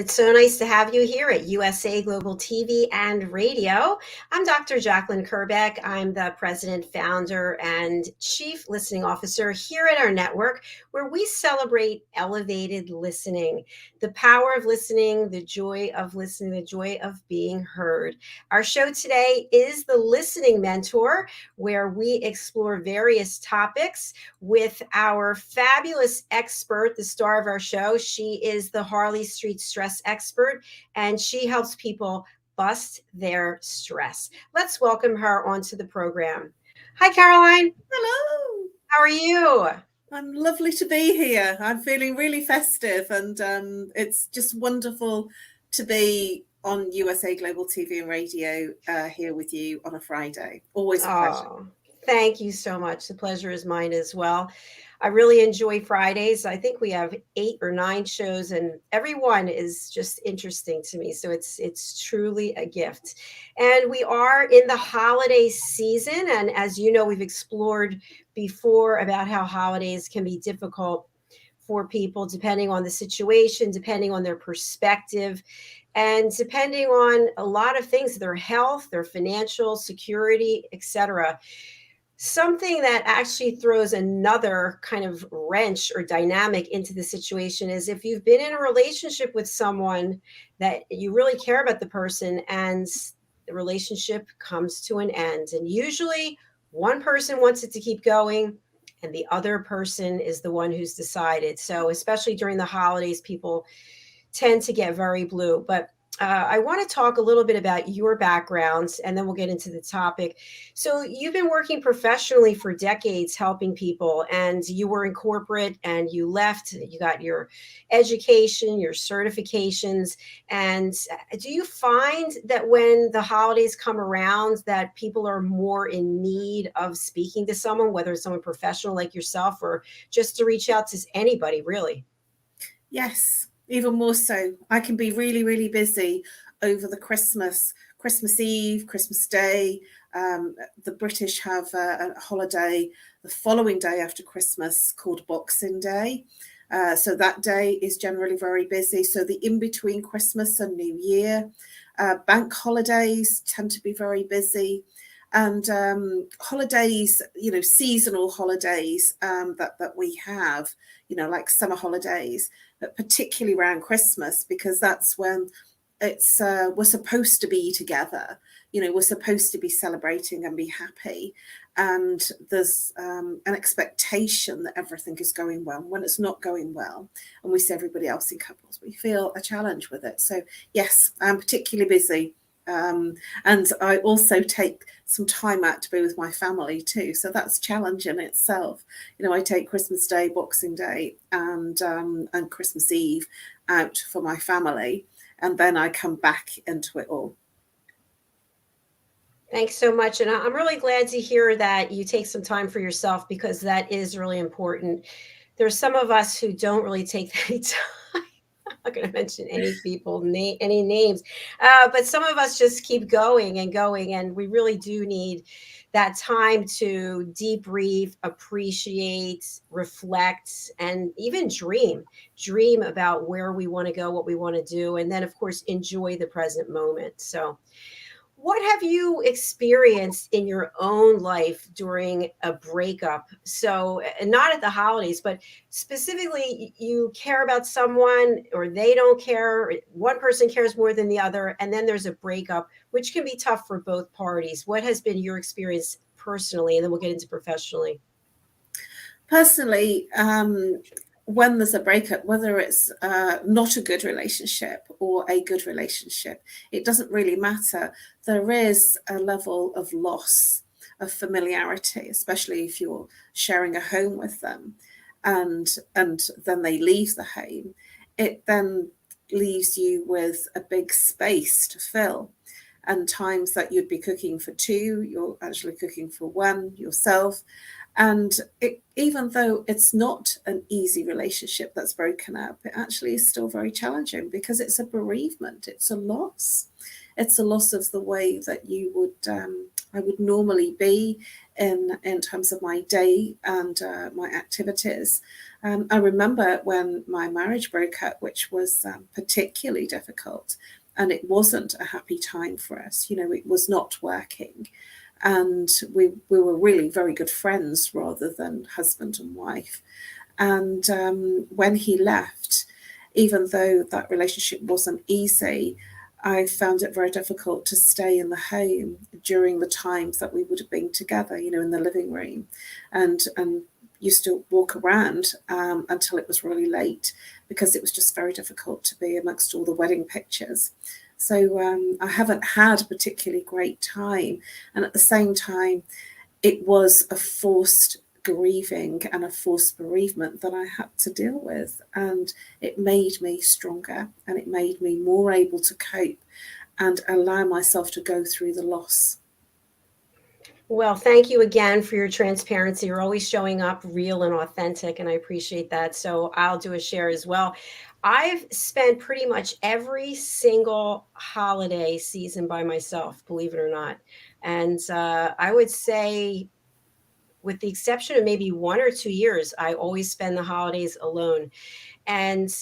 It's so nice to have you here at USA Global TV and Radio. I'm Dr. Jacalyn Kerbeck. I'm the president, founder, and chief listening officer here at our network, where we celebrate elevated listening, the power of listening, the joy of listening, the joy of being heard. Our show today is The Listening Mentor, where we explore various topics with our fabulous expert, the star of our show. She is the Harley Street stress expert, and she helps people bust their stress. Let's welcome her onto the program. Hi, Caroline. Hello. How are you? I'm lovely to be here. I'm feeling really festive, and it's just wonderful to be on USA Global TV and Radio here with you on a Friday. Always a pleasure. Thank you so much. The pleasure is mine as well. I really enjoy Fridays. I think we have 8 or 9 shows, and every one is just interesting to me. So it's truly a gift. And we are in the holiday season. And as you know, we've explored before about how holidays can be difficult for people, depending on the situation, depending on their perspective, and depending on a lot of things, their health, their financial security, etc. Something that actually throws another kind of wrench or dynamic into the situation is if you've been in a relationship with someone that you really care about the person and the relationship comes to an end. And usually one person wants it to keep going and the other person is the one who's decided. So especially during the holidays, people tend to get very blue. But I want to talk a little bit about your backgrounds, and then we'll get into the topic. So you've been working professionally for decades helping people, and you were in corporate and you left, you got your education, your certifications. And do you find that when the holidays come around that people are more in need of speaking to someone, whether it's someone professional like yourself or just to reach out to anybody, really? Yes. Even more so. I can be really, really busy over the Christmas Eve, Christmas Day. The British have a holiday the following day after Christmas called Boxing Day. So that day is generally very busy. So the in-between Christmas and New Year, bank holidays tend to be very busy. And holidays, seasonal holidays that we have, like summer holidays, but particularly around Christmas, because that's when it's we're supposed to be together. We're supposed to be celebrating and be happy. And there's an expectation that everything is going well. When it's not going well, and we see everybody else in couples, we feel a challenge with it. So yes, I'm particularly busy. And I also take some time out to be with my family too, so that's challenging in itself. I take Christmas Day, Boxing Day, and Christmas Eve out for my family, and then I come back into it all. Thanks so much. And I'm really glad to hear that you take some time for yourself, because that is really important. There's some of us who don't really take any time. I'm not going to mention any people, any names, but some of us just keep going and going. And we really do need that time to debrief, appreciate, reflect, and even dream about where we want to go, what we want to do. And then, of course, enjoy the present moment. So what have you experienced in your own life during a breakup? So, and not at the holidays, but specifically, you care about someone or they don't care. One person cares more than the other. And then there's a breakup, which can be tough for both parties. What has been your experience personally? And then we'll get into professionally. Personally, when there's a breakup, whether it's not a good relationship or a good relationship, it doesn't really matter. There is a level of loss of familiarity, especially if you're sharing a home with them, and then they leave the home. It then leaves you with a big space to fill. And times that you'd be cooking for 2, you're actually cooking for 1 yourself. And even though it's not an easy relationship that's broken up, it actually is still very challenging, because it's a bereavement. It's a loss. It's a loss of the way that you would I would normally be in terms of my day and my activities. I remember when my marriage broke up, which was particularly difficult, and it wasn't a happy time for us. You know, it was not working. And we were really very good friends rather than husband and wife. And when he left, even though that relationship wasn't easy, I found it very difficult to stay in the home during the times that we would have been together, you know, in the living room, and used to walk around until it was really late, because it was just very difficult to be amongst all the wedding pictures. So I haven't had a particularly great time. And at the same time, it was a forced grieving and a forced bereavement that I had to deal with. And it made me stronger, and it made me more able to cope and allow myself to go through the loss. Well, thank you again for your transparency. You're always showing up real and authentic, and I appreciate that. So I'll do a share as well. I've spent pretty much every single holiday season by myself, believe it or not. And I would say, with the exception of maybe 1 or 2 years, I always spend the holidays alone. And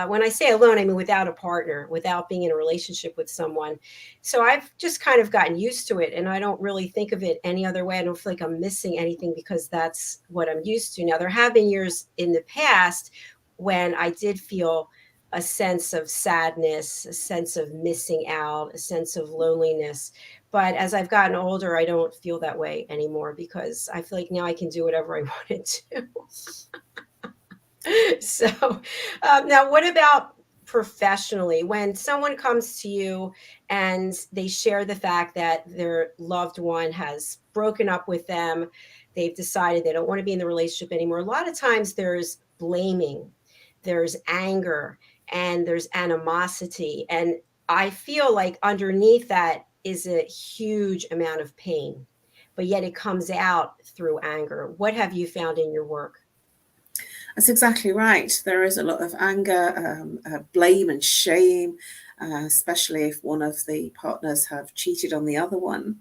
when I say alone, I mean without a partner, without being in a relationship with someone. So I've just kind of gotten used to it, and I don't really think of it any other way. I don't feel like I'm missing anything, because that's what I'm used to. Now, there have been years in the past when I did feel a sense of sadness, a sense of missing out, a sense of loneliness. But as I've gotten older, I don't feel that way anymore, because I feel like now I can do whatever I want to do. So now, what about professionally? When someone comes to you and they share the fact that their loved one has broken up with them, they've decided they don't want to be in the relationship anymore, a lot of times there's blaming, there's anger, and there's animosity. And I feel like underneath that is a huge amount of pain, but yet it comes out through anger. What have you found in your work? That's exactly right. There is a lot of anger, blame and shame, especially if one of the partners have cheated on the other one.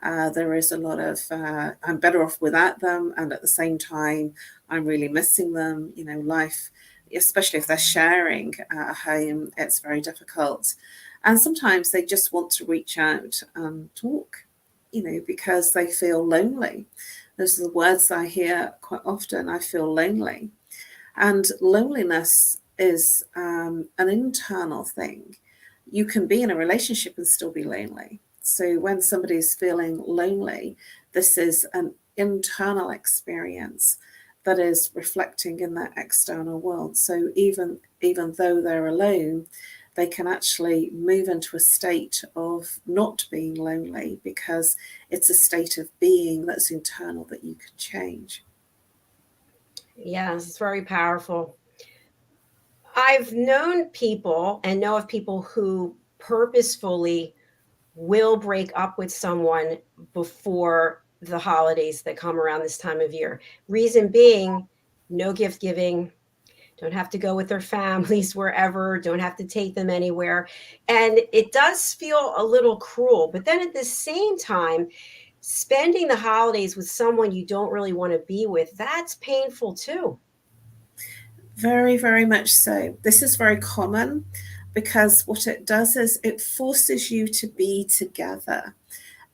There is a lot of, I'm better off without them, and at the same time, I'm really missing them. You know, life, especially if they're sharing a home, it's very difficult. And sometimes they just want to reach out and talk, you know, because they feel lonely. Those are the words I hear quite often. I feel lonely. And loneliness is an internal thing. You can be in a relationship and still be lonely. So when somebody's feeling lonely, this is an internal experience that is reflecting in their external world. So even though they're alone, they can actually move into a state of not being lonely, because it's a state of being that's internal that you can change. Yes, it's very powerful. I've known people and know of people who purposefully will break up with someone before the holidays that come around this time of year. Reason being, no gift giving, don't have to go with their families wherever, don't have to take them anywhere. And it does feel a little cruel. But then at the same time, spending the holidays with someone you don't really want to be with, that's painful too. Very, very much so. This is very common, because what it does is it forces you to be together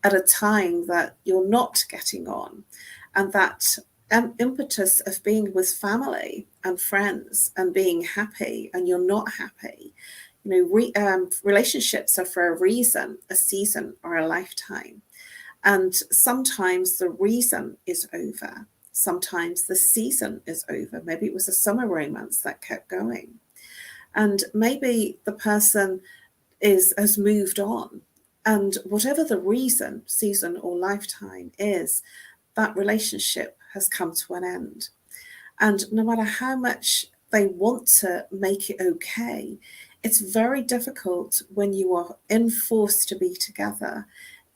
at a time that you're not getting on. And that impetus of being with family and friends and being happy, and you're not happy. You know, relationships are for a reason, a season, or a lifetime. And sometimes the reason is over. Sometimes the season is over. Maybe it was a summer romance that kept going. And maybe the person has moved on. And whatever the reason, season, or lifetime is, that relationship has come to an end. And no matter how much they want to make it okay, it's very difficult when you are enforced to be together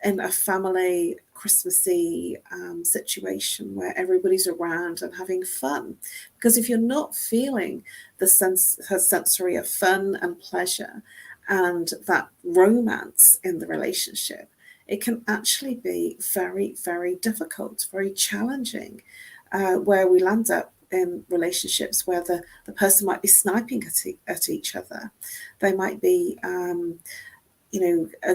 in a family Christmassy situation where everybody's around and having fun. Because if you're not feeling the sensory of fun and pleasure and that romance in the relationship, it can actually be very, very difficult, very challenging, where we land up in relationships where the person might be sniping at each other. They might be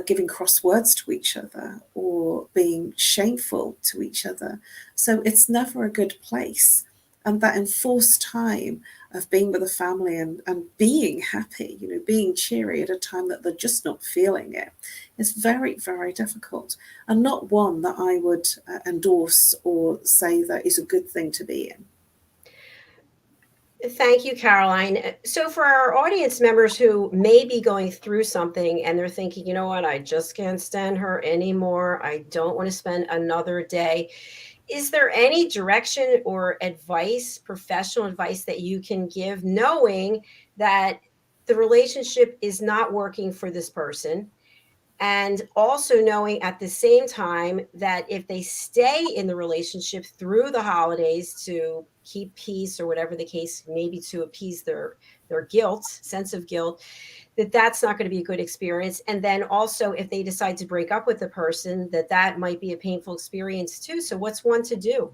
giving cross words to each other or being shameful to each other. So it's never a good place. And that enforced time of being with a family and being happy, being cheery at a time that they're just not feeling it is very, very difficult, and not one that I would endorse or say that is a good thing to be in. Thank you, Caroline. So, for our audience members who may be going through something and they're thinking, you know what, I just can't stand her anymore. I don't want to spend another day. Is there any direction or advice, professional advice that you can give, knowing that the relationship is not working for this person? And also knowing at the same time that if they stay in the relationship through the holidays to keep peace or whatever the case, maybe to appease their guilt, sense of guilt, that's not going to be a good experience. And then also if they decide to break up with the person, that might be a painful experience too. So what's one to do?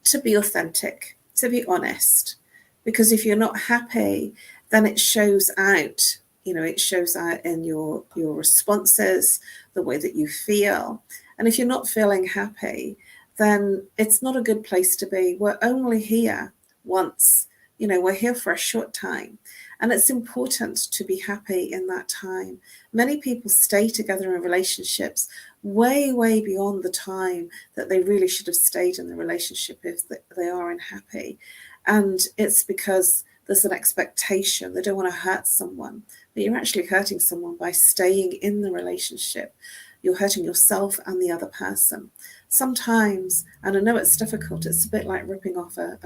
To be authentic, to be honest, because if you're not happy, then it shows out. It shows out in your responses, the way that you feel. And if you're not feeling happy, then it's not a good place to be. We're only here once. We're here for a short time. And it's important to be happy in that time. Many people stay together in relationships way, way beyond the time that they really should have stayed in the relationship if they are unhappy. And it's because there's an expectation. They don't want to hurt someone, but you're actually hurting someone by staying in the relationship. You're hurting yourself and the other person. Sometimes, and I know it's difficult, it's a bit like ripping off a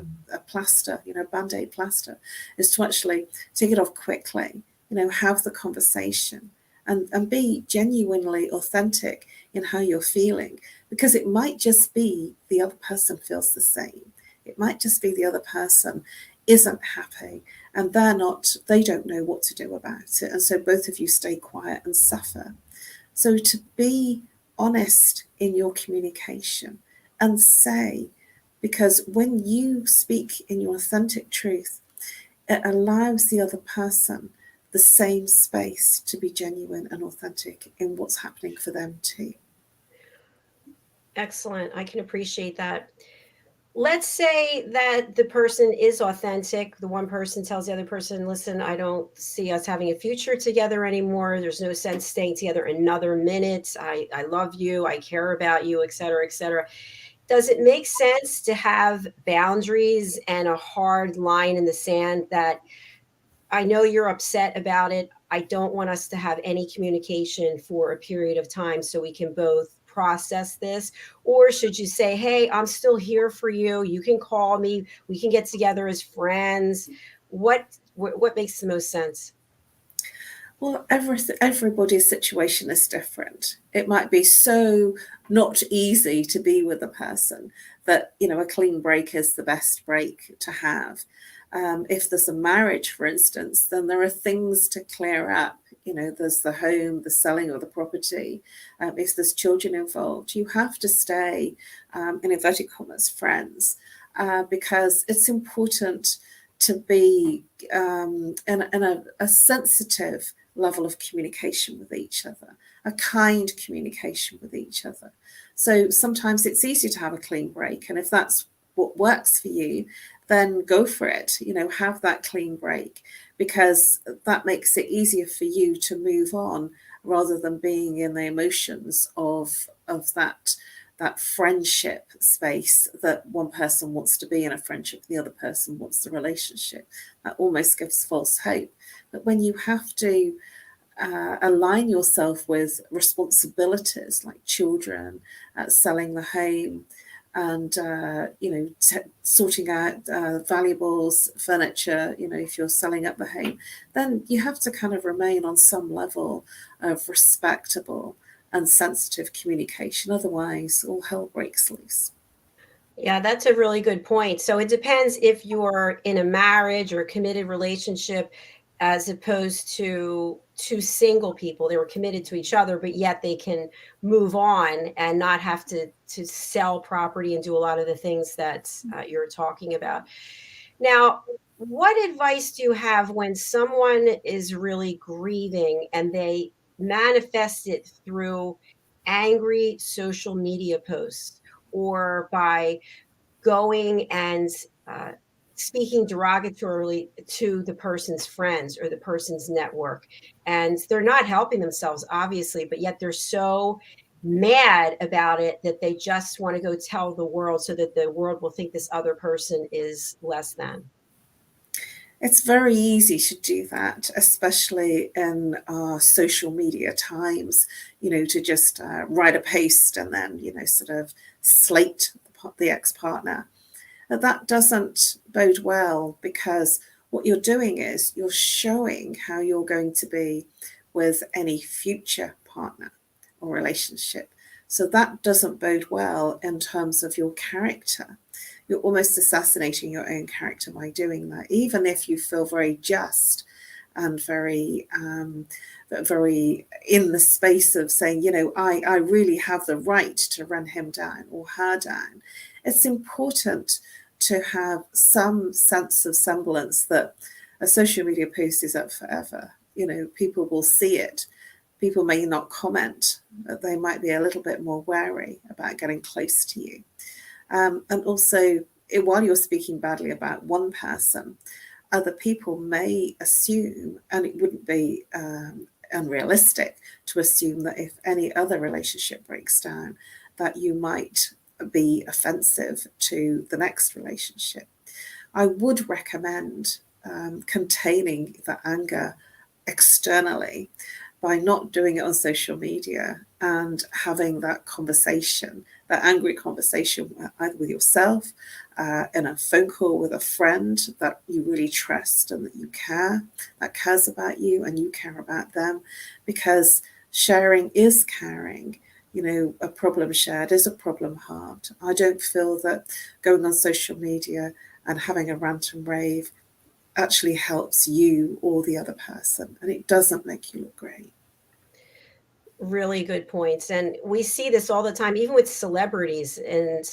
plaster, Band-Aid plaster, is to actually take it off quickly, have the conversation and be genuinely authentic in how you're feeling, because it might just be the other person feels the same. It might just be the other person isn't happy and they don't know what to do about it. And so both of you stay quiet and suffer. So to be honest in your communication and say, because when you speak in your authentic truth, it allows the other person the same space to be genuine and authentic in what's happening for them too. Excellent. I can appreciate that. Let's say that the person is authentic. The one person tells the other person, listen, I don't see us having a future together anymore. There's no sense staying together another minute. I love you. I care about you, et cetera, et cetera. Does it make sense to have boundaries and a hard line in the sand that I know you're upset about it. I don't want us to have any communication for a period of time so we can both process this? Or should you say, hey, I'm still here for you. You can call me. We can get together as friends. What makes the most sense? Well, everybody's situation is different. It might be so not easy to be with a person that, a clean break is the best break to have. If there's a marriage, for instance, then there are things to clear up. There's the home, the selling of the property. If there's children involved, you have to stay, in inverted commas, friends, because it's important to be in a sensitive level of communication with each other, a kind communication with each other. So sometimes it's easy to have a clean break. And if that's what works for you, then go for it, have that clean break, because that makes it easier for you to move on rather than being in the emotions of that friendship space that one person wants to be in a friendship, the other person wants the relationship. That almost gives false hope. But when you have to align yourself with responsibilities like children, selling the home, and sorting out valuables, furniture, if you're selling up the home, then you have to kind of remain on some level of respectable and sensitive communication. Otherwise, all hell breaks loose. Yeah, that's a really good point. So it depends if you're in a marriage or a committed relationship, as opposed to two single people. They were committed to each other, but yet they can move on and not have to sell property and do a lot of the things that you're talking about. Now, what advice do you have when someone is really grieving and they manifest it through angry social media posts, or by going and uh, speaking derogatorily to the person's friends or the person's network? And they're not helping themselves, obviously, but yet they're so mad about it that they just want to go tell the world so that the world will think this other person is less than. It's very easy to do that, especially in our social media times, to just write a post and then, sort of slate the ex-partner. That doesn't bode well, because what you're doing is you're showing how you're going to be with any future partner or relationship. So that doesn't bode well in terms of your character. You're almost assassinating your own character by doing that, even if you feel very just and very in the space of saying, I really have the right to run him down or her down. It's important to have some sense of semblance that a social media post is up forever. People will see it. People may not comment, but they might be a little bit more wary about getting close to you. And also, while you're speaking badly about one person, other people may assume, and it wouldn't be unrealistic to assume, that if any other relationship breaks down, that you might be offensive to the next relationship. I would recommend containing the anger externally by not doing it on social media and having that conversation, that angry conversation, either with yourself, in a phone call with a friend that you really trust and that you care, that cares about you and you care about them, because sharing is caring. A problem shared is a problem halved. I don't feel that going on social media and having a rant and rave actually helps you or the other person, and it doesn't make you look great. Really good points. And we see this all the time, even with celebrities and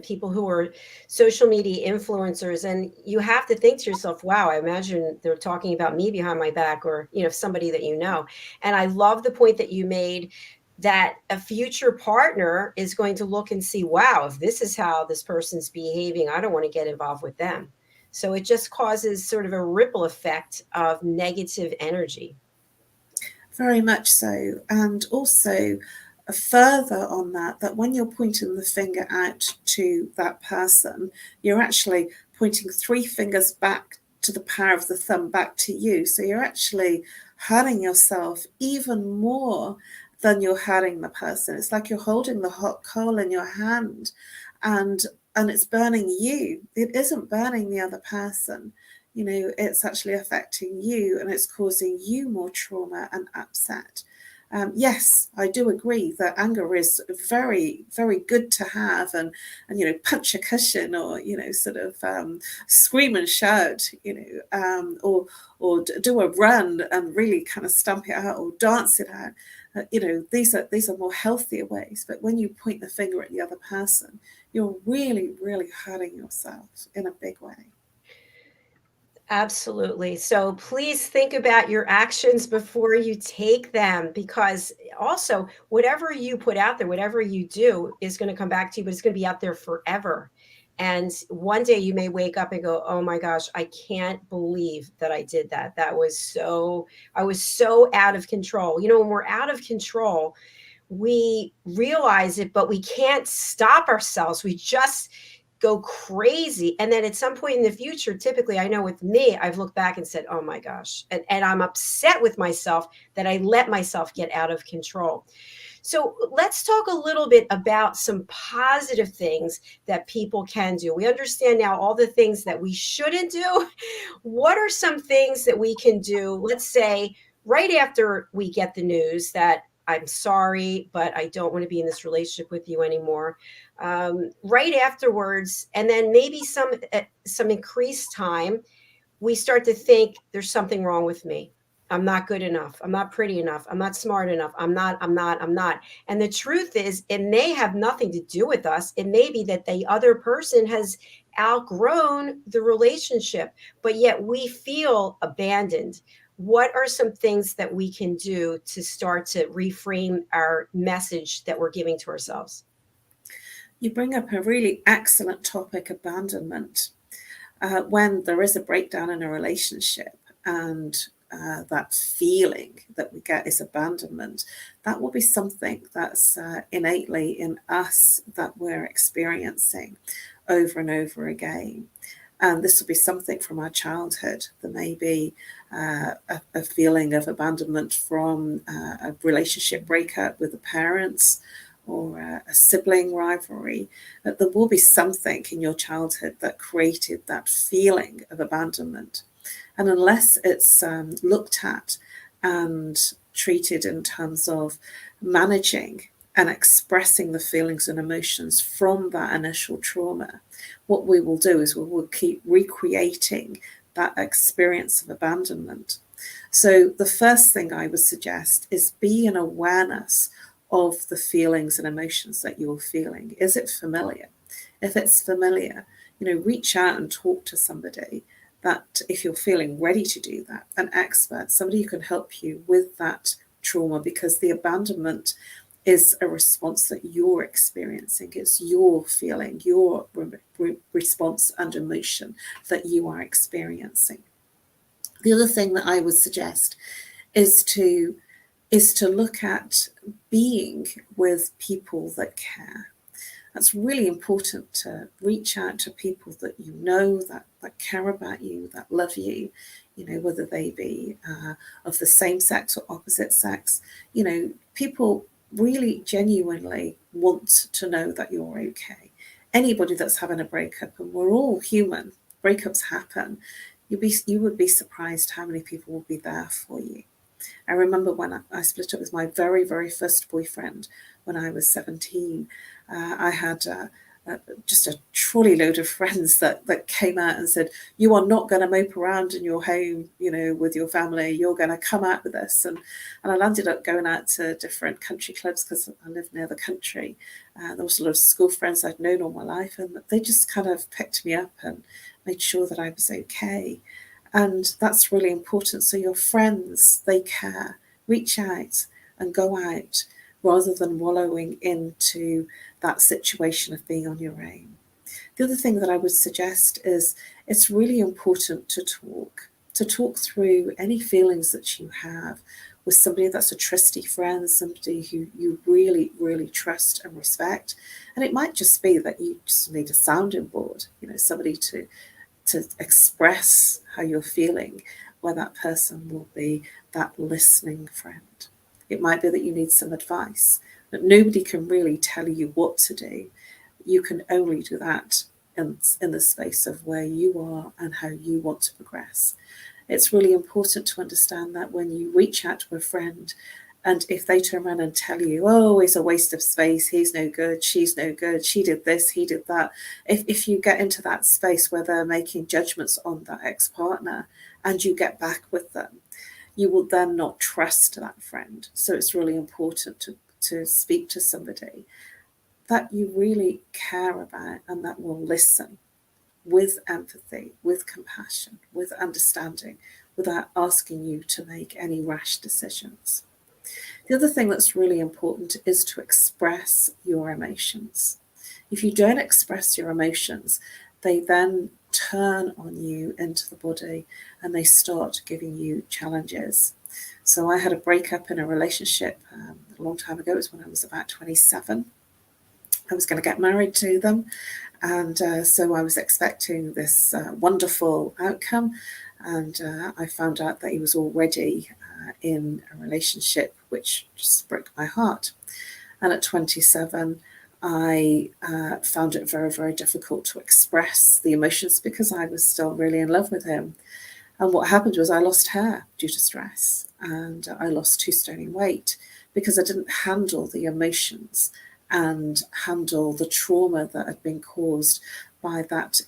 people who are social media influencers. And you have to think to yourself, wow, I imagine they're talking about me behind my back, or, somebody that you know. And I love the point that you made, that a future partner is going to look and see, wow, if this is how this person's behaving, I don't want to get involved with them. So it just causes sort of a ripple effect of negative energy. Very much so. And also, further on that when you're pointing the finger out to that person, you're actually pointing three fingers back to the power of the thumb back to you. So you're actually hurting yourself even more than you're hurting the person. It's like you're holding the hot coal in your hand, and it's burning you. It isn't burning the other person. It's actually affecting you, and it's causing you more trauma and upset. Yes, I do agree that anger is very, very good to have, and punch a cushion, or sort of scream and shout, or do a run and really kind of stamp it out or dance it out. These are more healthier ways. But when you point the finger at the other person, you're really, really hurting yourself in a big way. Absolutely. So please think about your actions before you take them, because also whatever you put out there, whatever you do is going to come back to you, but it's going to be out there forever. And one day you may wake up and go, oh my gosh, I can't believe that I did that. I was so out of control. When we're out of control, we realize it, but we can't stop ourselves. We just go crazy. And then at some point in the future, typically, I know with me, I've looked back and said, oh my gosh. And I'm upset with myself that I let myself get out of control. So let's talk a little bit about some positive things that people can do. We understand now all the things that we shouldn't do. What are some things that we can do, let's say, right after we get the news that I'm sorry, but I don't want to be in this relationship with you anymore. Right afterwards, and then maybe some increased time, we start to think there's something wrong with me. I'm not good enough. I'm not pretty enough. I'm not smart enough. I'm not. And the truth is, it may have nothing to do with us. It may be that the other person has outgrown the relationship, but yet we feel abandoned. What are some things that we can do to start to reframe our message that we're giving to ourselves? You bring up a really excellent topic, abandonment. When there is a breakdown in a relationship and that feeling that we get is abandonment, that will be something that's innately in us that we're experiencing over and over again. And this will be something from our childhood. There may be a feeling of abandonment from a relationship breakup with the parents, or a sibling rivalry, that there will be something in your childhood that created that feeling of abandonment. And unless it's looked at and treated in terms of managing and expressing the feelings and emotions from that initial trauma, what we will do is we will keep recreating that experience of abandonment. So the first thing I would suggest is be in awareness of the feelings and emotions that you're feeling. Is it familiar? If it's familiar, reach out and talk to somebody that, if you're feeling ready to do that, an expert, somebody who can help you with that trauma, because the abandonment is a response that you're experiencing. It's your feeling, your response and emotion that you are experiencing. The other thing that I would suggest is to look at being with people that care. That's really important, to reach out to people that you know, that care about you, that love you, whether they be of the same sex or opposite sex. People really genuinely want to know that you're okay. Anybody that's having a breakup, and we're all human, breakups happen, you would be surprised how many people will be there for you. I remember when I split up with my very, very first boyfriend when I was 17. I had just a trolley load of friends that came out and said, "You are not going to mope around in your home, with your family. You're going to come out with us." And I ended up going out to different country clubs because I live near the country. There was a lot of school friends I'd known all my life, and they just kind of picked me up and made sure that I was okay. And that's really important. So your friends, they care. Reach out and go out rather than wallowing into that situation of being on your own. The other thing that I would suggest is it's really important to talk through any feelings that you have with somebody that's a trusty friend, somebody who you really, really trust and respect. And it might just be that you just need a sounding board, somebody to express how you're feeling, where that person will be that listening friend. It might be that you need some advice, but nobody can really tell you what to do. You can only do that in the space of where you are and how you want to progress. It's really important to understand that when you reach out to a friend, and if they turn around and tell you, "Oh, it's a waste of space, he's no good, she's no good, she did this, he did that," if you get into that space where they're making judgments on that ex-partner and you get back with them, you will then not trust that friend. So it's really important to speak to somebody that you really care about and that will listen with empathy, with compassion, with understanding, without asking you to make any rash decisions. The other thing that's really important is to express your emotions. If you don't express your emotions, they then turn on you into the body and they start giving you challenges. So I had a breakup in a relationship a long time ago. It was when I was about 27. I was going to get married to them. And so I was expecting this wonderful outcome. And I found out that he was already in a relationship, which just broke my heart. And at 27, I found it very, very difficult to express the emotions because I was still really in love with him. And what happened was I lost hair due to stress, and I lost 2 stone in weight because I didn't handle the emotions and handle the trauma that had been caused by that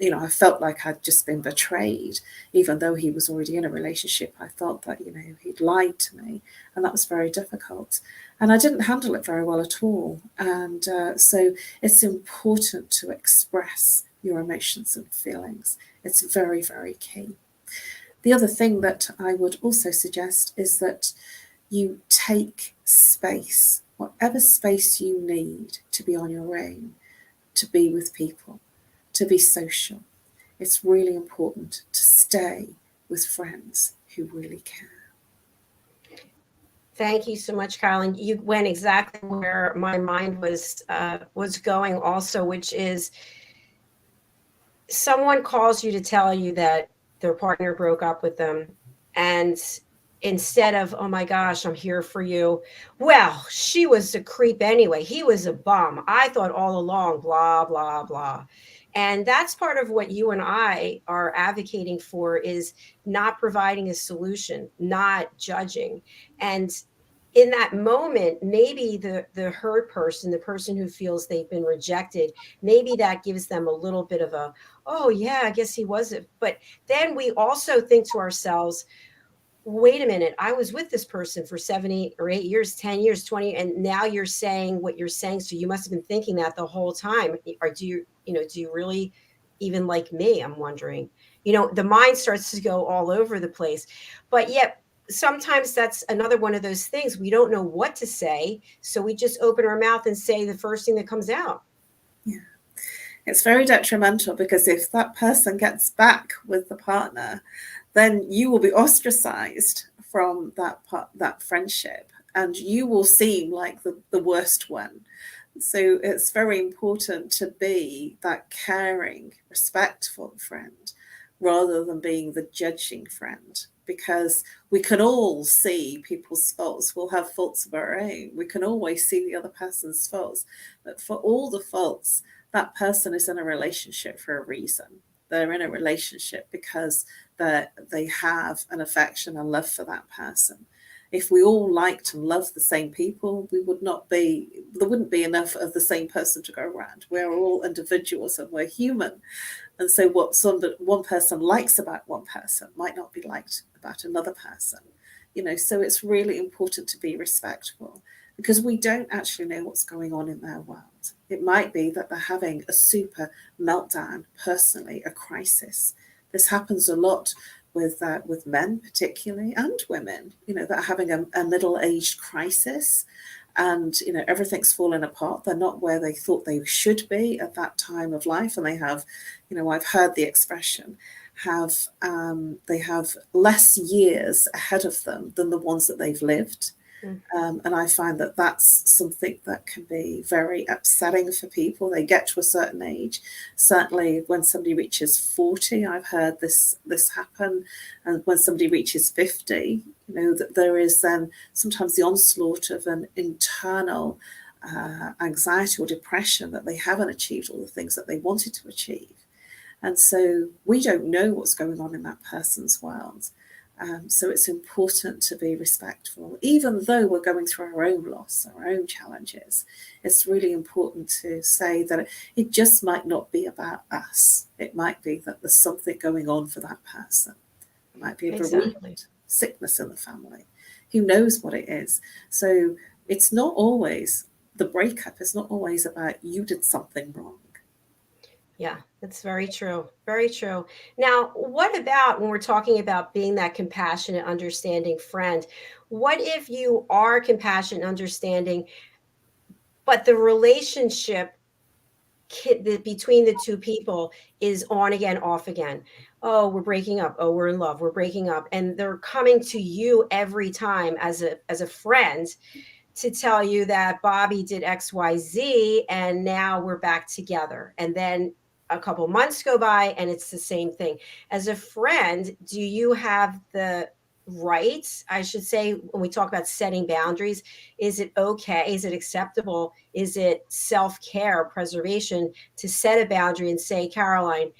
I felt like I'd just been betrayed, even though he was already in a relationship. I felt that, he'd lied to me, and that was very difficult. And I didn't handle it very well at all. And so it's important to express your emotions and feelings. It's very, very key. The other thing that I would also suggest is that you take space, whatever space you need to be on your own, to be with people, to be social. It's really important to stay with friends who really care. Thank you so much, Carolyn. You went exactly where my mind was going also, which is someone calls you to tell you that their partner broke up with them, and instead of, oh my gosh, I'm here for you, well, she was a creep anyway, he was a bum, I thought all along, blah blah blah. And that's part of what you and I are advocating for, is not providing a solution, not judging. And in that moment, maybe the hurt person, the person who feels they've been rejected, maybe that gives them a little bit of a, oh yeah, I guess he wasn't. But then we also think to ourselves, wait a minute, I was with this person for 7 or 8 years, 10 years, 20, and now you're saying what you're saying, so you must have been thinking that the whole time. Or do you really even like me? I'm wondering. The mind starts to go all over the place. But yet sometimes that's another one of those things, we don't know what to say, so we just open our mouth and say the first thing that comes out. Yeah. It's very detrimental, because if that person gets back with the partner, then you will be ostracized from that friendship, and you will seem like the worst one. So it's very important to be that caring, respectful friend, rather than being the judging friend, because we can all see people's faults. We'll have faults of our own. We can always see the other person's faults. But for all the faults, that person is in a relationship for a reason. They're in a relationship because they have an affection and love for that person. If we all liked and loved the same people, there wouldn't be enough of the same person to go around. We're all individuals and we're human. And so what one person likes about one person might not be liked about another person. So it's really important to be respectful, because we don't actually know what's going on in their world. It might be that they're having a super meltdown personally, a crisis. This happens a lot with men particularly, and women, that are having a middle-aged crisis, and everything's falling apart. They're not where they thought they should be at that time of life, and they have, I've heard the expression, they have less years ahead of them than the ones that they've lived. And I find that that's something that can be very upsetting for people. They get to a certain age. Certainly when somebody reaches 40, I've heard this happen. And when somebody reaches 50, that there is then sometimes the onslaught of an internal anxiety or depression, that they haven't achieved all the things that they wanted to achieve. And so we don't know what's going on in that person's world. So it's important to be respectful, even though we're going through our own loss, our own challenges. It's really important to say that it just might not be about us. It might be that there's something going on for that person. It might be a bereavement, sickness in the family. Who knows what it is? So it's not always, the breakup is not always about you did something wrong. Yeah, that's very true. Very true. Now, what about when we're talking about being that compassionate, understanding friend? What if you are compassionate, understanding, but the relationship between the two people is on again, off again? Oh, we're breaking up. Oh, we're in love. We're breaking up. And they're coming to you every time as a friend to tell you that Bobby did XYZ and now we're back together. And then a couple months go by and it's the same thing. As a friend, do you have the right, I should say, when we talk about setting boundaries, is it okay? Is it acceptable? Is it self-care, preservation to set a boundary and say, Caroline,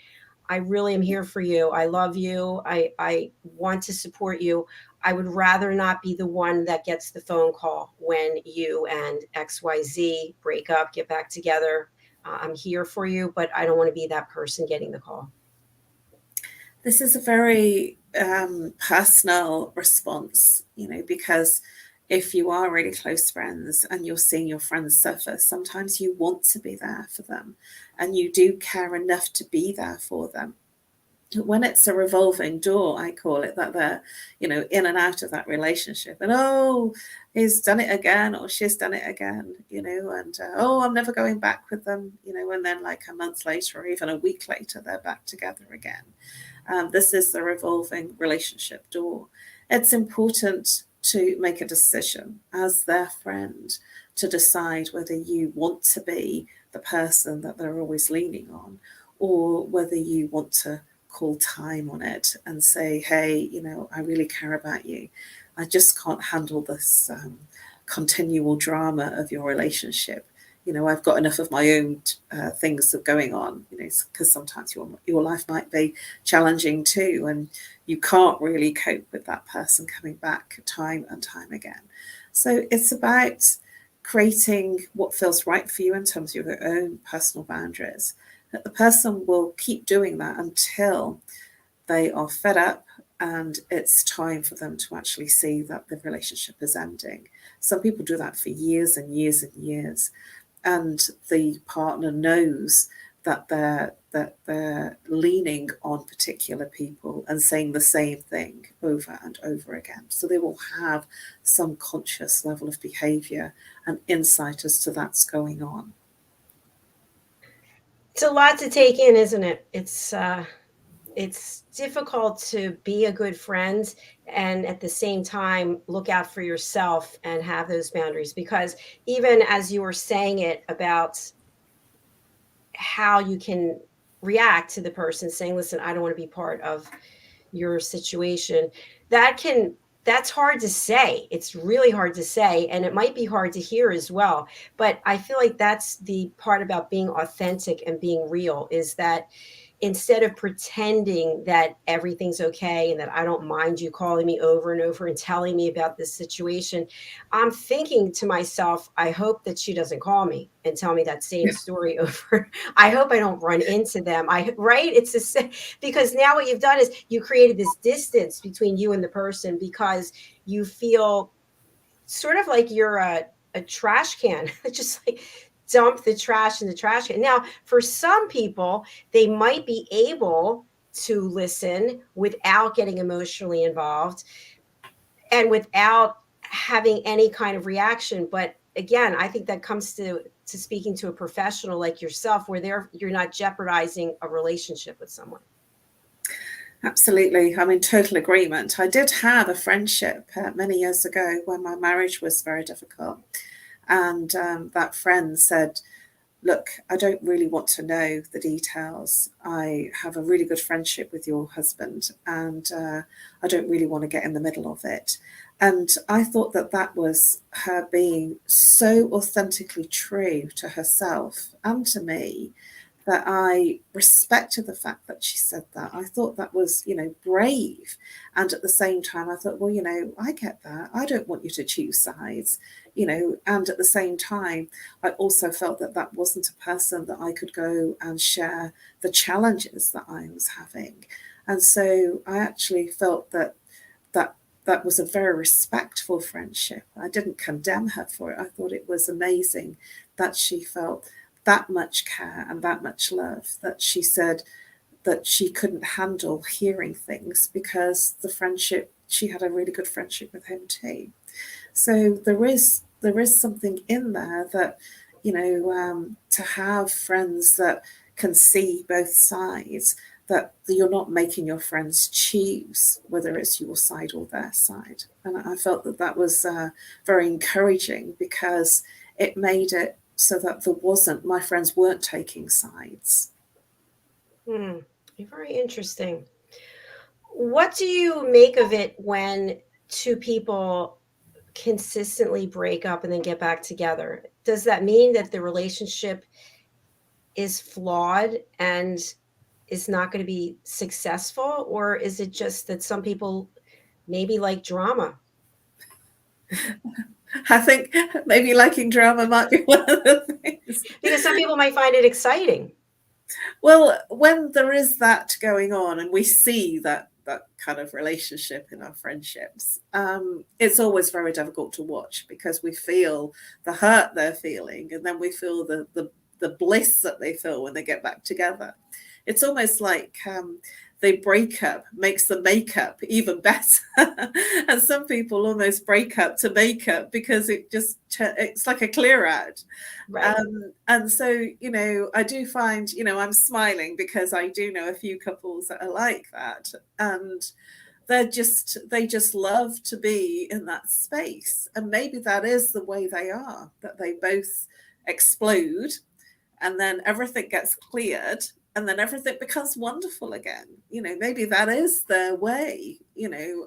I really am here for you. I love you. I want to support you. I would rather not be the one that gets the phone call when you and XYZ break up, get back together. I'm here for you, but I don't want to be that person getting the call. This is a very personal response, because if you are really close friends and you're seeing your friends suffer, sometimes you want to be there for them and you do care enough to be there for them. When it's a revolving door, I call it, that they're, in and out of that relationship, and oh, he's done it again or she's done it again, and oh, I'm never going back with them, and then like a month later or even a week later, they're back together again. This is the revolving relationship door. It's important to make a decision as their friend to decide whether you want to be the person that they're always leaning on, or whether you want to call time on it and say, hey, I really care about you. I just can't handle this continual drama of your relationship. I've got enough of my own things going on, because sometimes your life might be challenging too, and you can't really cope with that person coming back time and time again. So it's about creating what feels right for you in terms of your own personal boundaries. That the person will keep doing that until they are fed up and it's time for them to actually see that the relationship is ending. Some people do that for years and years and years, and the partner knows that they're leaning on particular people and saying the same thing over and over again. So they will have some conscious level of behavior and insight as to that's going on. It's a lot to take in, isn't it? It's difficult to be a good friend and at the same time look out for yourself and have those boundaries, because even as you were saying it about how you can react to the person saying, listen, I don't want to be part of your situation, that's hard to say. It's really hard to say, and it might be hard to hear as well. But I feel like that's the part about being authentic and being real, is that instead of pretending that everything's okay and that I don't mind you calling me over and over and telling me about this situation, I'm thinking to myself, I hope that she doesn't call me and tell me that same story over. I hope I don't run into them. Right? Because now what you've done is you created this distance between you and the person, because you feel sort of like you're a trash can, just like dump the trash in the trash can. Now, for some people, they might be able to listen without getting emotionally involved and without having any kind of reaction. But again, I think that comes to speaking to a professional like yourself, where you're not jeopardizing a relationship with someone. Absolutely. I'm in total agreement. I did have a friendship many years ago when my marriage was very difficult. And that friend said, look, I don't really want to know the details. I have a really good friendship with your husband, and I don't really want to get in the middle of it. And I thought that was her being so authentically true to herself and to me, that I respected the fact that she said that. I thought that was, brave. And at the same time, I thought, well, I get that. I don't want you to choose sides, and at the same time, I also felt that wasn't a person that I could go and share the challenges that I was having. And so I actually felt that was a very respectful friendship. I didn't condemn her for it. I thought it was amazing that she felt that much care and that much love, that she said that she couldn't handle hearing things, because she had a really good friendship with him too. So there is something in there that, to have friends that can see both sides, that you're not making your friends choose whether it's your side or their side. And I felt that was very encouraging, because it made it so that my friends weren't taking sides. Very interesting. What do you make of it when two people consistently break up and then get back together? Does that mean that the relationship is flawed and is not going to be successful? Or is it just that some people maybe like drama? I think maybe liking drama might be one of the things. Because some people might find it exciting. Well, when there is that going on and we see that kind of relationship in our friendships, it's always very difficult to watch because we feel the hurt they're feeling, and then we feel the bliss that they feel when they get back together. It's almost like the breakup makes the makeup even better. And some people almost break up to make up because it's like a clear out. Right. And so, I do find, I'm smiling because I do know a few couples that are like that. And they just love to be in that space. And maybe that is the way they are, that they both explode and then everything gets cleared and then everything becomes wonderful again. Maybe that is their way,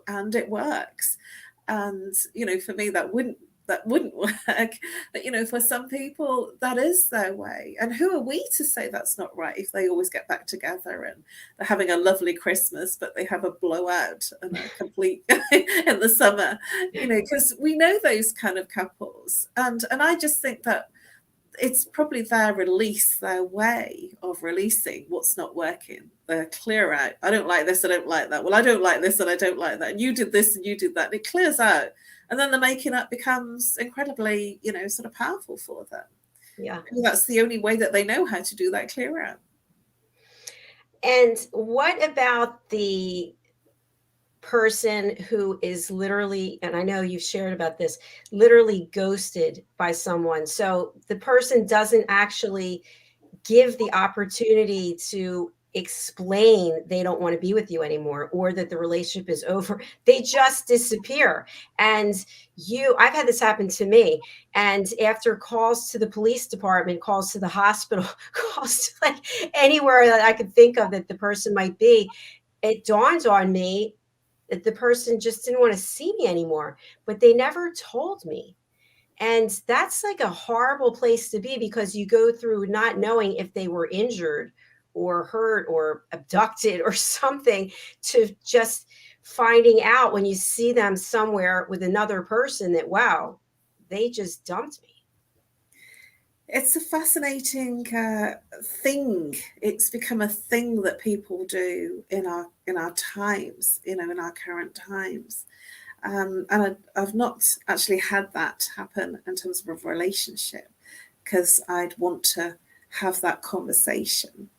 and it works. And, for me, that wouldn't work. But, for some people, that is their way. And who are we to say that's not right if they always get back together and they're having a lovely Christmas, but they have a blowout and a complete in the summer, because we know those kind of couples. And I just think that it's probably their way of releasing what's not working. They're clear out. I don't like this, I don't like that. Well, I don't like this and I don't like that. And you did this and you did that. And it clears out. And then the making up becomes incredibly, sort of powerful for them. Yeah. And that's the only way that they know how to do that clear out. And what about the person who is literally, and I know you've shared about this, literally ghosted by someone? So the person doesn't actually give the opportunity to explain they don't want to be with you anymore or that the relationship is over. They just disappear. And I've had this happen to me. And after calls to the police department, calls to the hospital, calls to like anywhere that I could think of that the person might be, it dawned on me that the person just didn't want to see me anymore, but they never told me. And that's like a horrible place to be because you go through not knowing if they were injured or hurt or abducted or something to just finding out when you see them somewhere with another person that, wow, they just dumped me. It's a fascinating thing. It's become a thing that people do in our times, in our current times. And I've not actually had that happen in terms of a relationship because I'd want to have that conversation.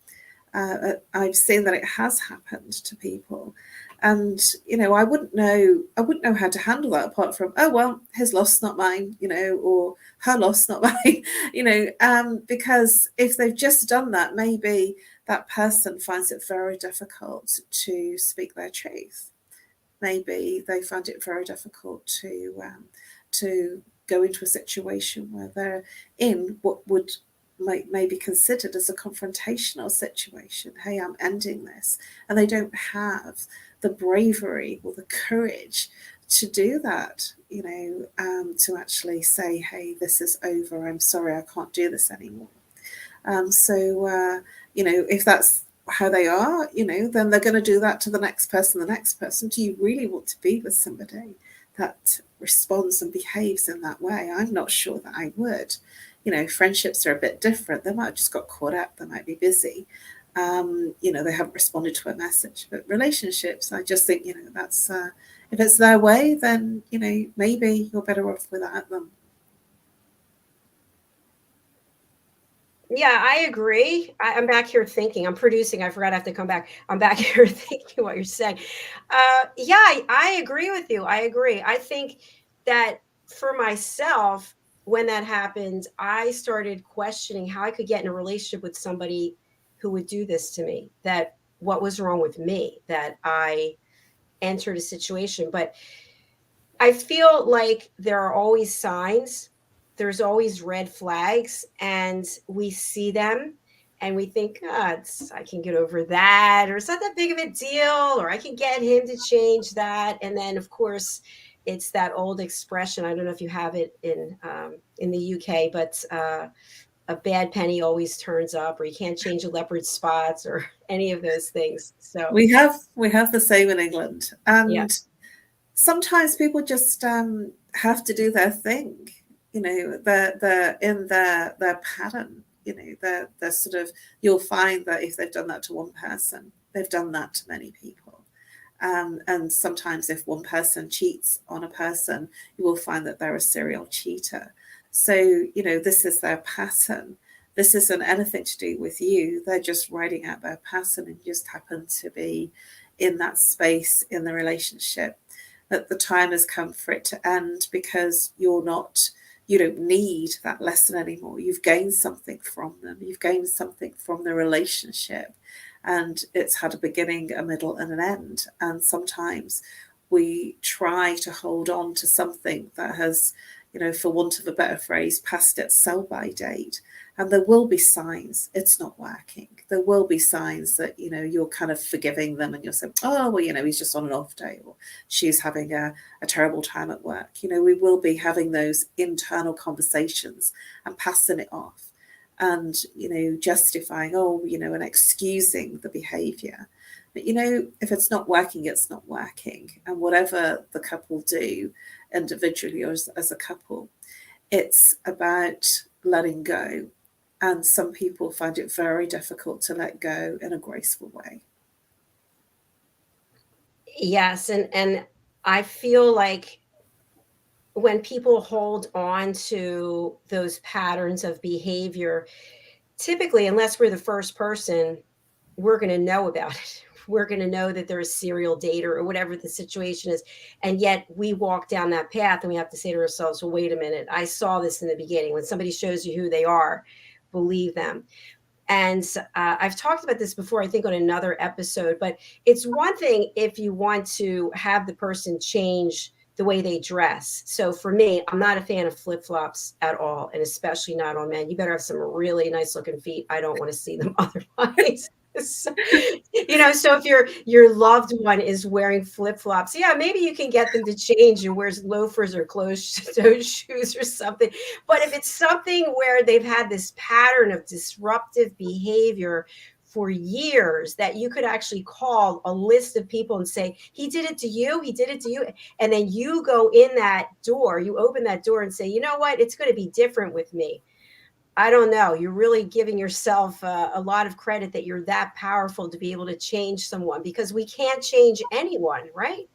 I've seen that it has happened to people. And, I wouldn't know how to handle that apart from, oh, well, his loss, not mine, or her loss, not mine, because if they've just done that, maybe that person finds it very difficult to speak their truth. Maybe they find it very difficult to go into a situation where they're in what would may be considered as a confrontational situation. Hey, I'm ending this. And they don't have the bravery or the courage to do that, to actually say, hey, this is over. I'm sorry, I can't do this anymore. So, if that's how they are, then they're going to do that to the next person. Do you really want to be with somebody that responds and behaves in that way? I'm not sure that I would. Friendships are a bit different. They might have just got caught up. They might be busy. They haven't responded to a message. But relationships, I just think, that's if it's their way, then, maybe you're better off without them. Yeah, I agree. I'm back here thinking. I'm producing. I forgot I have to come back. I'm back here thinking what you're saying. Yeah, I agree with you. I agree. I think that for myself, when that happened, I started questioning how I could get in a relationship with somebody who would do this to me, that what was wrong with me, that I entered a situation. But I feel like there are always signs. There's always red flags, and we see them and we think, I can get over that, or it's not that big of a deal, or I can get him to change that. And then, of course, it's that old expression. I don't know if you have it in the UK, but a bad penny always turns up, or you can't change a leopard's spots, or any of those things. So we have the same in England, and yeah. Sometimes people just have to do their thing. They're in their pattern. They're sort of, you'll find that if they've done that to one person, they've done that to many people. And sometimes if one person cheats on a person, you will find that they're a serial cheater. So, this is their pattern. This isn't anything to do with you. They're just writing out their pattern and just happen to be in that space in the relationship. That the time has come for it to end because you don't need that lesson anymore. You've gained something from them. You've gained something from the relationship. And it's had a beginning, a middle, and an end. And sometimes we try to hold on to something that has, for want of a better phrase, passed its sell-by date. And there will be signs it's not working. There will be signs that, you're kind of forgiving them and you're saying, oh, well, he's just on an off day, or she's having a terrible time at work. We will be having those internal conversations and passing it off. And, justifying, and excusing the behavior. But, if it's not working, it's not working. And whatever the couple do individually or as a couple, it's about letting go. And some people find it very difficult to let go in a graceful way. Yes. And I feel like when people hold on to those patterns of behavior, typically, unless we're the first person, we're going to know about it. We're going to know that there's serial dater or whatever the situation is. And yet we walk down that path and we have to say to ourselves, well, wait a minute. I saw this in the beginning. When somebody shows you who they are, believe them. And I've talked about this before, I think on another episode, but it's one thing if you want to have the person change the way they dress. So for me, I'm not a fan of flip-flops at all, and especially not on men. You better have some really nice looking feet. I don't want to see them otherwise. So, so if your loved one is wearing flip-flops, yeah, maybe you can get them to change and wear loafers or closed-toe shoes or something. But if it's something where they've had this pattern of disruptive behavior for years, that you could actually call a list of people and say, he did it to you, he did it to you. And then you go in that door, you open that door and say, you know what, it's going to be different with me. I don't know. You're really giving yourself a lot of credit that you're that powerful to be able to change someone, because we can't change anyone, right?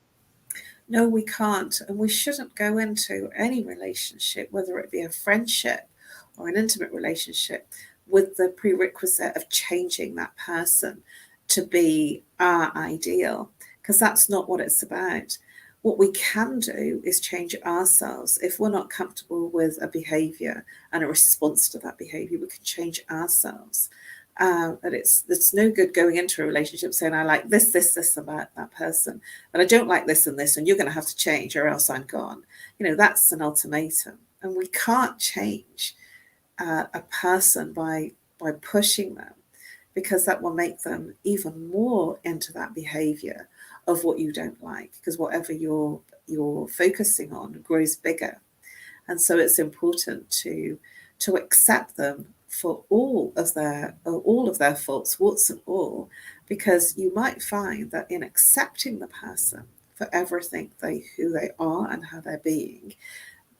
No, we can't. And we shouldn't go into any relationship, whether it be a friendship or an intimate relationship, with the prerequisite of changing that person to be our ideal, because that's not what it's about. What we can do is change ourselves. If we're not comfortable with a behavior and a response to that behavior, we can change ourselves. And it's no good going into a relationship saying, I like this about that person, but I don't like this, and you're going to have to change or else I'm gone. That's an ultimatum. And we can't change a person by pushing them, because that will make them even more into that behavior of what you don't like, because whatever you're focusing on grows bigger. And so it's important to accept them for all of their faults, warts and all, because you might find that in accepting the person for everything who they are and how they're being,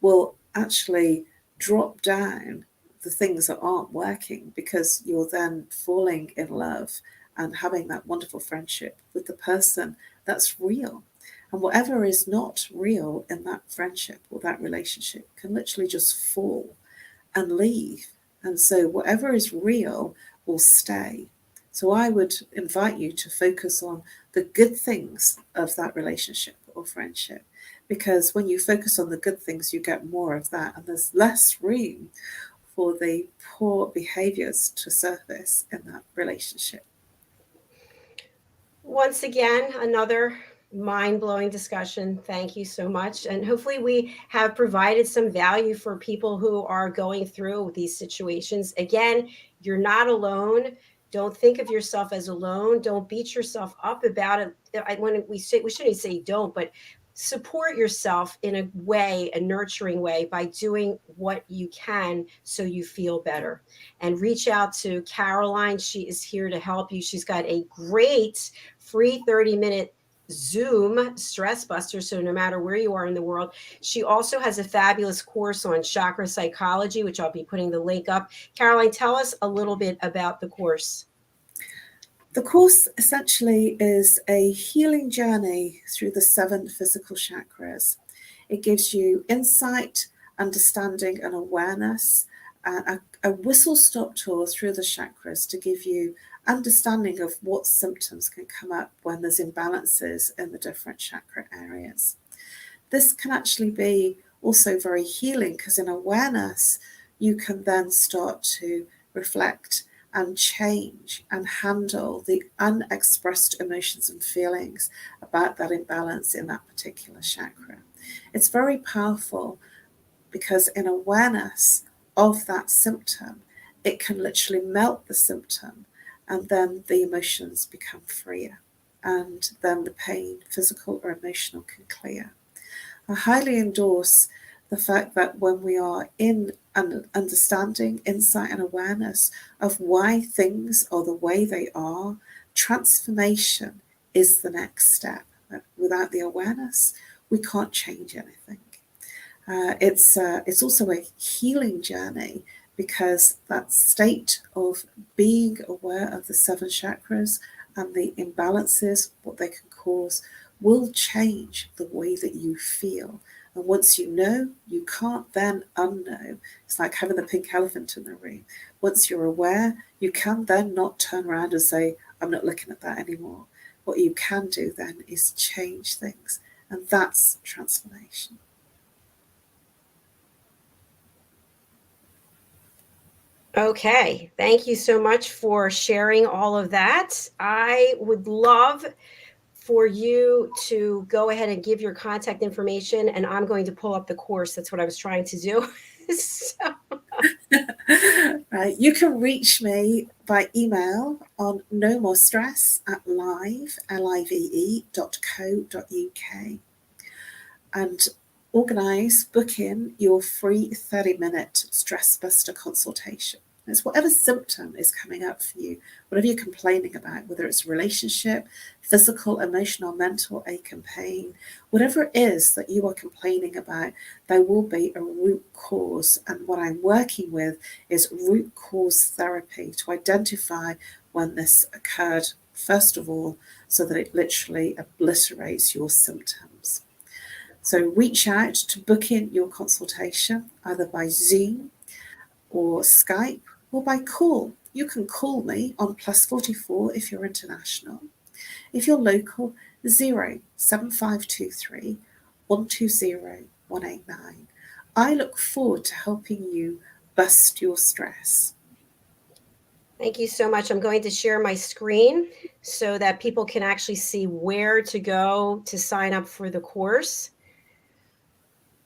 will actually drop down the things that aren't working, because you're then falling in love and having that wonderful friendship with the person that's real. And whatever is not real in that friendship or that relationship can literally just fall and leave. And so whatever is real will stay. So I would invite you to focus on the good things of that relationship or friendship, because when you focus on the good things, you get more of that, and there's less room for the poor behaviors to surface in that relationship. Once again, another mind-blowing discussion. Thank you so much. And hopefully we have provided some value for people who are going through these situations. Again, you're not alone. Don't think of yourself as alone. Don't beat yourself up about it. When we shouldn't say don't, but support yourself in a way, a nurturing way, by doing what you can so you feel better. And reach out to Caroline. She is here to help you. She's got a great free 30-minute Zoom stress buster. So no matter where you are in the world, she also has a fabulous course on chakra psychology, which I'll be putting the link up. Caroline, tell us a little bit about the course. The course essentially is a healing journey through the 7 physical chakras. It gives you insight, understanding, and awareness, a whistle-stop tour through the chakras to give you understanding of what symptoms can come up when there's imbalances in the different chakra areas. This can actually be also very healing, because in awareness, you can then start to reflect and change and handle the unexpressed emotions and feelings about that imbalance in that particular chakra. It's very powerful, because in awareness of that symptom, it can literally melt the symptom, and then the emotions become freer, and then the pain, physical or emotional, can clear. I highly endorse the fact that when we are in understanding, insight, and awareness of why things are the way they are, transformation is the next step. Without the awareness, we can't change anything. It's also a healing journey, because that state of being aware of the 7 chakras and the imbalances, what they can cause, will change the way that you feel. And once you know, you can't then unknow. It's like having the pink elephant in the room. Once you're aware, you can then not turn around and say, I'm not looking at that anymore. What you can do then is change things. And that's transformation. Okay, thank you so much for sharing all of that. I would love for you to go ahead and give your contact information, and I'm going to pull up the course. That's what I was trying to do. So. Right, you can reach me by email on NoMoreStress@live.co.uk and organise, book in your free 30-minute stress buster consultation. It's whatever symptom is coming up for you, whatever you're complaining about, whether it's relationship, physical, emotional, mental ache and pain, whatever it is that you are complaining about, there will be a root cause. And what I'm working with is root cause therapy to identify when this occurred, first of all, so that it literally obliterates your symptoms. So reach out to book in your consultation, either by Zoom or Skype or by call. You can call me on +44 if you're international. If you're local, 07523 120 189. I look forward to helping you bust your stress. Thank you so much. I'm going to share my screen so that people can actually see where to go to sign up for the course.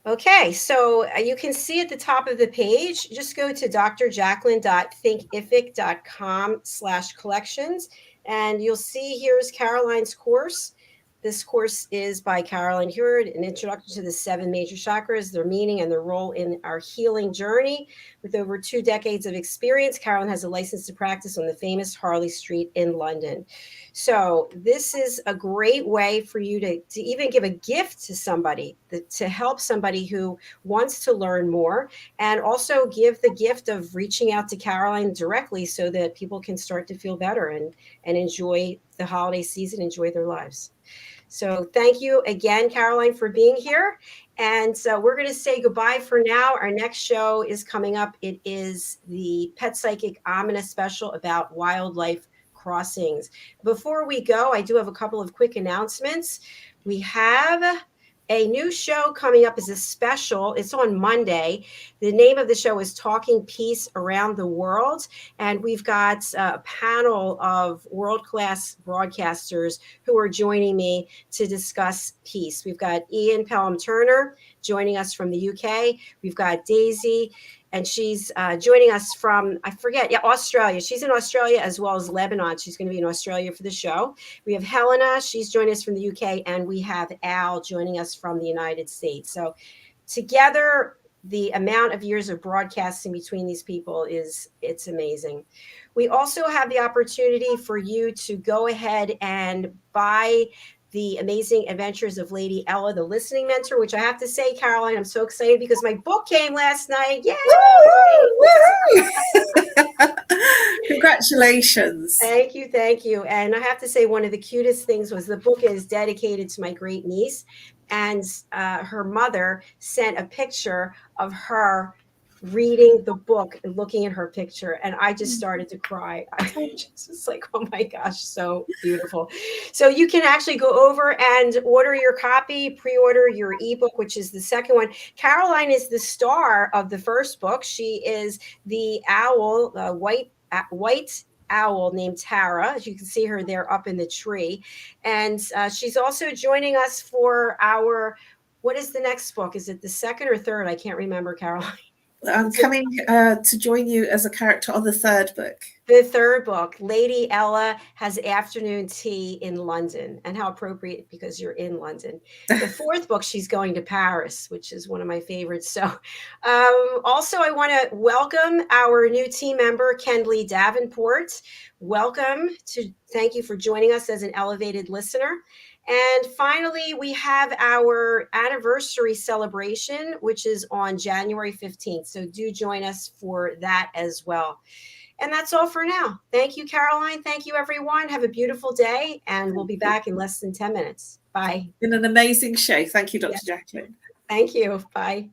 Okay, so you can see at the top of the page, just go to drjacalyn.thinkific.com/collections, and you'll see here's Caroline's course. This course is by Caroline HEWARD, an introduction to the 7 major chakras, their meaning and their role in our healing journey. With over 2 decades of experience, Caroline has a license to practice on the famous Harley Street in London. So this is a great way for you to even give a gift to somebody, to help somebody who wants to learn more, and also give the gift of reaching out to Caroline directly so that people can start to feel better and enjoy the holiday season, enjoy their lives. So thank you again, Caroline, for being here. And so we're going to say goodbye for now. Our next show is coming up. It is the Pet Psychic Amina special about wildlife crossings. Before we go, I do have a couple of quick announcements. We have a new show coming up as a special. It's on Monday. The name of the show is Talking Peace Around the World. And we've got a panel of world-class broadcasters who are joining me to discuss peace. We've got Ian Pelham Turner joining us from the UK. We've got Daisy, and she's joining us from, Australia. She's in Australia as well as Lebanon. She's going to be in Australia for the show. We have Helena. She's joining us from the UK. And we have Al joining us from the United States. So together, the amount of years of broadcasting between these people it's amazing. We also have the opportunity for you to go ahead and buy The Amazing Adventures of Lady Ella, the Listening Mentor, which I have to say, Caroline, I'm so excited because my book came last night. Yay! Woo-hoo! Congratulations. Thank you, thank you. And I have to say, one of the cutest things was the book is dedicated to my great niece, and her mother sent a picture of her reading the book and looking at her picture, and I just started to cry. I just was like, oh my gosh, so beautiful. So you can actually go over and order your copy, pre-order your ebook, which is the second one. Caroline is the star of the first book. She is the owl, white owl named Tara. As you can see her there up in the tree, and she's also joining us for our, what is the next book? Is it the second or third? I can't remember, Caroline. I'm coming to join you as a character on the third book. The third book, Lady Ella Has Afternoon Tea in London. And how appropriate, because you're in London. The fourth book, she's going to Paris, which is one of my favorites. So also, I want to welcome our new team member, Kendley Davenport. Welcome. Thank you for joining us as an elevated listener. And finally, we have our anniversary celebration, which is on January 15th. So do join us for that as well. And that's all for now. Thank you, Caroline. Thank you, everyone. Have a beautiful day. And we'll be back in less than 10 minutes. Bye. Been an amazing show. Thank you, Dr. Jacalyn. Thank you. Bye.